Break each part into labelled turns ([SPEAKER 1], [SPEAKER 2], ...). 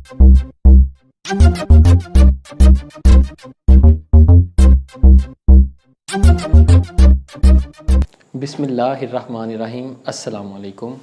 [SPEAKER 1] बिस्मिल्लाहिर्रहमानिर्रहीम। अस्सलाम वालेकुम।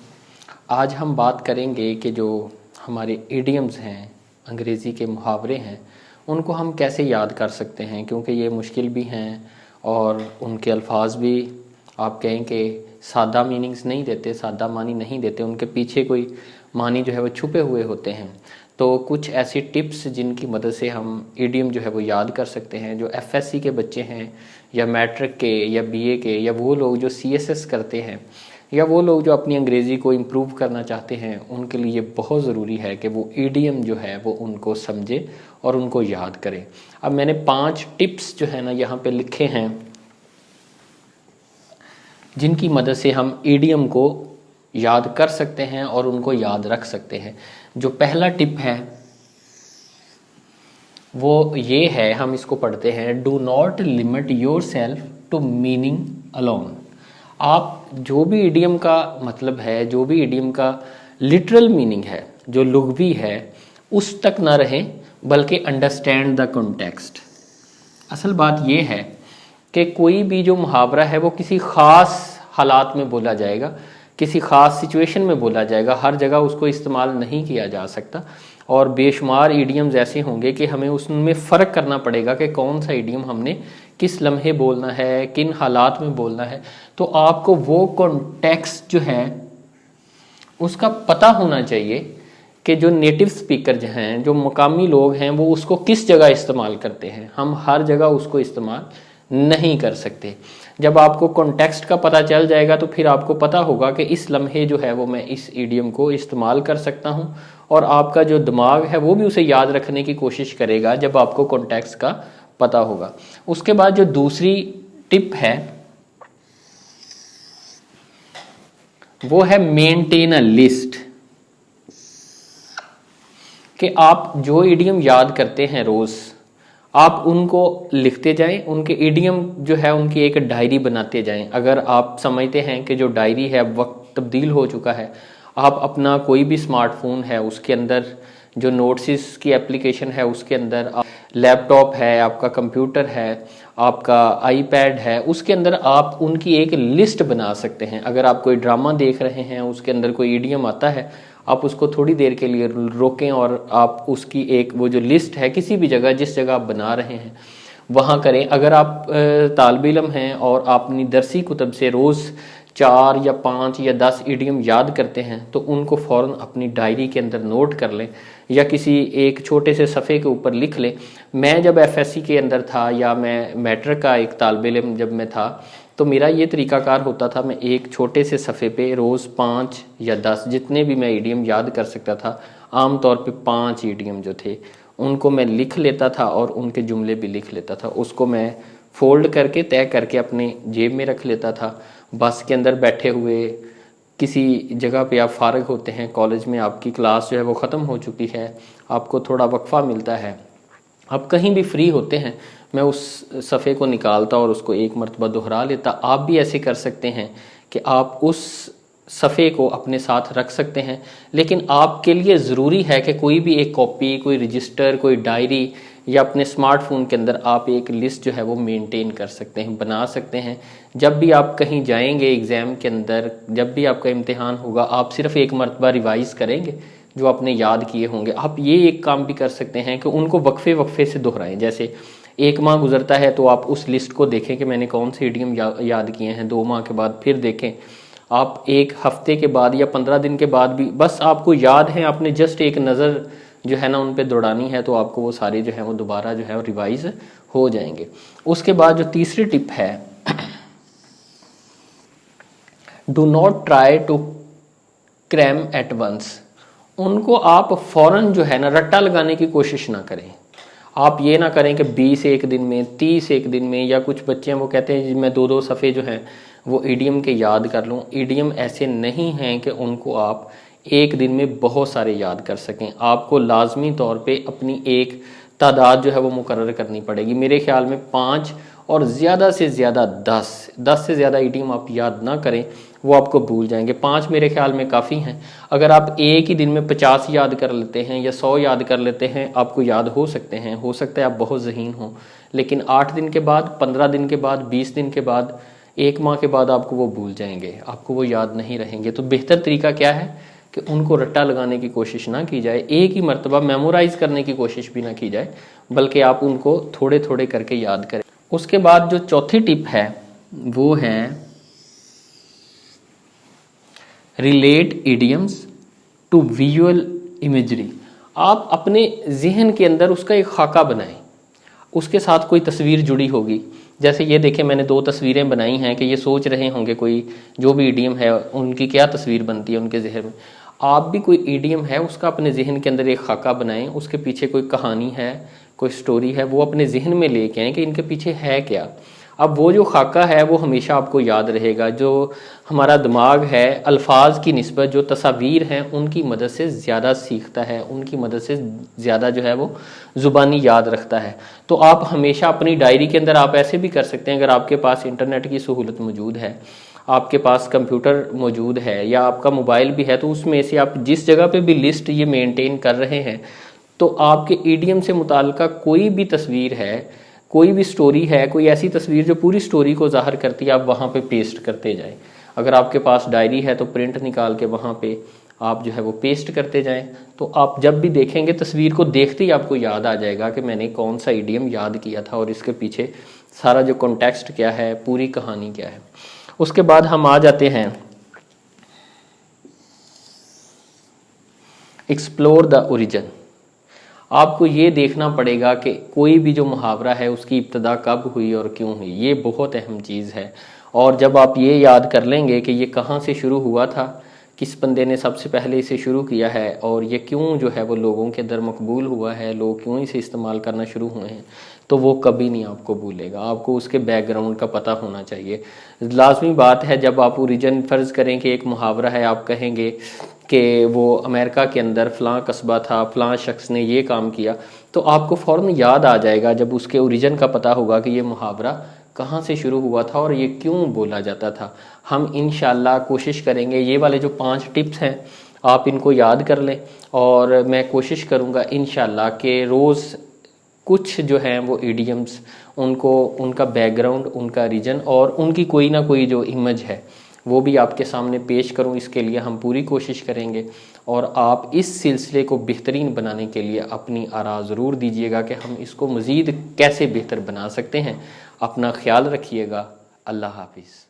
[SPEAKER 1] आज हम बात करेंगे कि जो हमारे इडियम्स हैं, अंग्रेज़ी के मुहावरे हैं, उनको हम कैसे याद कर सकते हैं, क्योंकि ये मुश्किल भी हैं और उनके अल्फाज भी आप कहें कि सादा मीनिंग्स नहीं देते, सादा मानी नहीं देते, उनके पीछे कोई मानी जो है वो छुपे हुए होते हैं। तो कुछ ऐसी टिप्स जिनकी मदद से हम इडियम जो है वो याद कर सकते हैं। जो एफएससी के बच्चे हैं या मैट्रिक के या बीए के या वो लोग जो सीएसएस करते हैं या वो लोग जो अपनी अंग्रेज़ी को इम्प्रूव करना चाहते हैं, उनके लिए बहुत ज़रूरी है कि वो इडियम जो है वो उनको समझे और उनको याद करें। अब मैंने 5 टिप्स जो है ना यहाँ पे लिखे हैं जिनकी मदद से हम इडियम को याद कर सकते हैं और उनको याद रख सकते हैं। जो पहला टिप है वो ये है, हम इसको पढ़ते हैं, do not limit yourself to meaning alone. आप जो भी इडियम का मतलब है, जो भी इडियम का लिटरल मीनिंग है, जो लुग़वी है, उस तक ना रहें, बल्कि अंडरस्टैंड द कॉन्टेक्स्ट। असल बात ये है कि कोई भी जो मुहावरा है वो किसी ख़ास हालात में बोला जाएगा, किसी ख़ास सिचुएशन में बोला जाएगा, हर जगह उसको इस्तेमाल नहीं किया जा सकता। और बेशुमार इडियम्स ऐसे होंगे कि हमें उसमें फ़र्क करना पड़ेगा कि कौन सा इडियम हमने किस लम्हे बोलना है, किन हालात में बोलना है। तो आपको वो कॉन्टेक्स्ट जो है उसका पता होना चाहिए कि जो नेटिव स्पीकर जो हैं, जो मकामी लोग हैं, वो उसको किस जगह इस्तेमाल करते हैं। हम हर जगह उसको इस्तेमाल नहीं कर सकते। जब आपको कॉन्टेक्स्ट का पता चल जाएगा तो फिर आपको पता होगा कि इस लम्हे जो है वो मैं इस इडियम को इस्तेमाल कर सकता हूँ, और आपका जो दिमाग है वो भी उसे याद रखने की कोशिश करेगा जब आपको कॉन्टेक्स्ट का पता होगा। उसके बाद जो दूसरी टिप है वो है मेंटेन अ लिस्ट। कि आप जो इडियम याद करते हैं रोज़, आप उनको लिखते जाएं, उनके इडियम जो है उनकी एक डायरी बनाते जाएं। अगर आप समझते हैं कि जो डायरी है अब वक्त तब्दील हो चुका है, आप अपना कोई भी स्मार्टफोन है उसके अंदर, जो नोट्स की एप्लीकेशन है उसके अंदर, लैपटॉप है, आपका कंप्यूटर है, आपका आईपैड है, उसके अंदर आप उनकी एक लिस्ट बना सकते हैं। अगर आप कोई ड्रामा देख रहे हैं, उसके अंदर कोई इडियम आता है, आप उसको थोड़ी देर के लिए रोकें और आप उसकी एक वो जो लिस्ट है किसी भी जगह, जिस जगह आप बना रहे हैं वहाँ करें। अगर आप तालिब इल्म हैं और आप अपनी दरसी कुतब से रोज़ 4 या 5 या 10 इडियम याद करते हैं तो उनको फ़ौरन अपनी डायरी के अंदर नोट कर लें या किसी एक छोटे से सफ़े के ऊपर लिख लें। मैं जब एफएससी के अंदर था या मैं मैट्रिक का एक तालिब इल्म जब मैं था, तो मेरा ये तरीकाकार होता था, मैं एक छोटे से सफ़े पे रोज़ 5 या 10 जितने भी मैं इडियम याद कर सकता था, आम तौर पे 5 इडियम जो थे उनको मैं लिख लेता था और उनके जुमले भी लिख लेता था। उसको मैं फ़ोल्ड करके तय करके अपने जेब में रख लेता था। बस के अंदर बैठे हुए, किसी जगह पे आप फ़ारग होते हैं, कॉलेज में आपकी क्लास जो है वो ख़त्म हो चुकी है, आपको थोड़ा वक्फ़ा मिलता है, आप कहीं भी फ्री होते हैं, मैं उस सफ़े को निकालता और उसको एक मरतबा दोहरा लेता। आप भी ऐसे कर सकते हैं कि आप उस सफ़े को अपने साथ रख सकते हैं, लेकिन आपके लिए ज़रूरी है कि कोई भी एक कॉपी, कोई रजिस्टर, कोई डायरी या अपने स्मार्टफोन के अंदर आप एक लिस्ट जो है वो मेंटेन कर सकते हैं, बना सकते हैं। जब भी आप कहीं जाएंगे एग्ज़ाम के अंदर, जब भी आपका इम्तिहान होगा, आप सिर्फ एक मरतबा रिवाइज़ करेंगे जो आपने याद किए होंगे। आप ये एक काम भी कर सकते हैं कि उनको वक्फे वक्फे से दोहराएं। जैसे 1 माह गुजरता है तो आप उस लिस्ट को देखें कि मैंने कौन से इडियम याद किए हैं। 2 माह के बाद फिर देखें, आप 1 हफ्ते के बाद या 15 दिन के बाद भी, बस आपको याद है, आपने जस्ट एक नज़र जो है ना उन पे दौड़ानी है, तो आपको वो सारे जो है वो दोबारा जो है वो रिवाइज हो जाएंगे। उसके बाद जो तीसरी टिप है, do not try to cram at once. उनको आप फ़ौरन जो है ना रट्टा लगाने की कोशिश ना करें। आप ये ना करें कि 20 एक दिन में, 30 एक दिन में, या कुछ बच्चे हैं वो कहते हैं मैं 2-2 सफ़े जो हैं वो इडियम के याद कर लूँ। इडियम ऐसे नहीं हैं कि उनको आप एक दिन में बहुत सारे याद कर सकें। आपको लाजमी तौर पे अपनी एक तादाद जो है वो मुकर्रर करनी पड़ेगी। मेरे ख्याल में 5 और ज़्यादा से ज़्यादा 10 से ज़्यादा इडियम आप याद ना करें। वो आपको भूल जाएंगे। 5 मेरे ख्याल में काफ़ी हैं। अगर आप एक ही दिन में 50 याद कर लेते हैं या 100 याद कर लेते हैं, आपको याद हो सकते हैं, हो सकता है आप बहुत ज़हीन हों, लेकिन 8 दिन के बाद, 15 दिन के बाद, 20 दिन के बाद, 1 माह के बाद आपको वो भूल जाएंगे, आपको वो याद नहीं रहेंगे। तो बेहतर तरीका क्या है कि उनको रट्टा लगाने की कोशिश ना की जाए, एक ही मर्तबा मेमोराइज करने की कोशिश भी ना की जाए, बल्कि आप उनको थोड़े थोड़े करके याद करें। उसके बाद जो चौथी टिप है वो है relate idioms to visual imagery. आप अपने जहन के अंदर उसका एक खाका बनाएं, उसके साथ कोई तस्वीर जुड़ी होगी। जैसे ये देखें, मैंने 2 तस्वीरें बनाई हैं कि ये सोच रहे होंगे कोई जो भी ईडियम है उनकी क्या तस्वीर बनती है उनके जहन में। आप भी कोई ईडियम है उसका अपने जहन के अंदर एक खाका बनाएं, उसके पीछे कोई कहानी है, कोई स्टोरी है, वो अपने जहन में लेके आएँ कि इनके पीछे है क्या। अब वो जो खाका है वो हमेशा आपको याद रहेगा। जो हमारा दिमाग है अल्फाज की निस्बत जो तस्वीर हैं उनकी मदद से ज़्यादा सीखता है, उनकी मदद से ज़्यादा जो है वो ज़ुबानी याद रखता है। तो आप हमेशा अपनी डायरी के अंदर आप ऐसे भी कर सकते हैं, अगर आपके पास इंटरनेट की सहूलत मौजूद है, आपके पास कंप्यूटर मौजूद है या आपका मोबाइल भी है, तो उसमें से आप जिस जगह पे भी लिस्ट ये मेंटेन कर रहे हैं, तो आपके ईडियम से मुताल्लिका कोई भी तस्वीर है, कोई भी स्टोरी है, कोई ऐसी तस्वीर जो पूरी स्टोरी को ज़ाहिर करती है, आप वहाँ पे पेस्ट करते जाएं। अगर आपके पास डायरी है तो प्रिंट निकाल के वहाँ पे आप जो है वो पेस्ट करते जाएं। तो आप जब भी देखेंगे तस्वीर को देखते ही आपको याद आ जाएगा कि मैंने कौन सा ईडियम याद किया था और इसके पीछे सारा जो कॉन्टेक्स्ट क्या है, पूरी कहानी क्या है। उसके बाद हम आ जाते हैं एक्सप्लोर द ओरिजिन। आपको ये देखना पड़ेगा कि कोई भी जो मुहावरा है उसकी इब्तदा कब हुई और क्यों हुई, ये बहुत अहम चीज़ है। और जब आप ये याद कर लेंगे कि ये कहाँ से शुरू हुआ था, किस बंदे ने सबसे पहले इसे शुरू किया है और ये क्यों जो है वो लोगों के अंदर मकबूल हुआ है, लोग क्यों इसे इस्तेमाल करना शुरू हुए हैं, तो वो कभी नहीं आपको भूलेगा। आपको उसके बैकग्राउंड का पता होना चाहिए। लाजमी बात है, जब आप ओरिजिन फ़र्ज़ करें कि एक मुहावरा है, आप कहेंगे कि वो अमेरिका के अंदर फ़लाँ कस्बा था, फ़लाँ शख्स ने ये काम किया, तो आपको फ़ौरन याद आ जाएगा जब उसके ओरिजिन का पता होगा कि ये मुहावरा कहाँ से शुरू हुआ था और ये क्यों बोला जाता था। हम इंशाल्लाह कोशिश करेंगे ये वाले जो 5 टिप्स हैं आप इनको याद कर लें, और मैं कोशिश करूँगा इंशाल्लाह कि रोज़ कुछ जो हैं वो इडियम्स, उनको उनका बैकग्राउंड, उनका रीजन और उनकी कोई ना कोई जो इमेज है वो भी आपके सामने पेश करूं। इसके लिए हम पूरी कोशिश करेंगे और आप इस सिलसिले को बेहतरीन बनाने के लिए अपनी आरा ज़रूर दीजिएगा कि हम इसको मज़ीद कैसे बेहतर बना सकते हैं। अपना ख्याल रखिएगा। अल्लाह हाफिज़।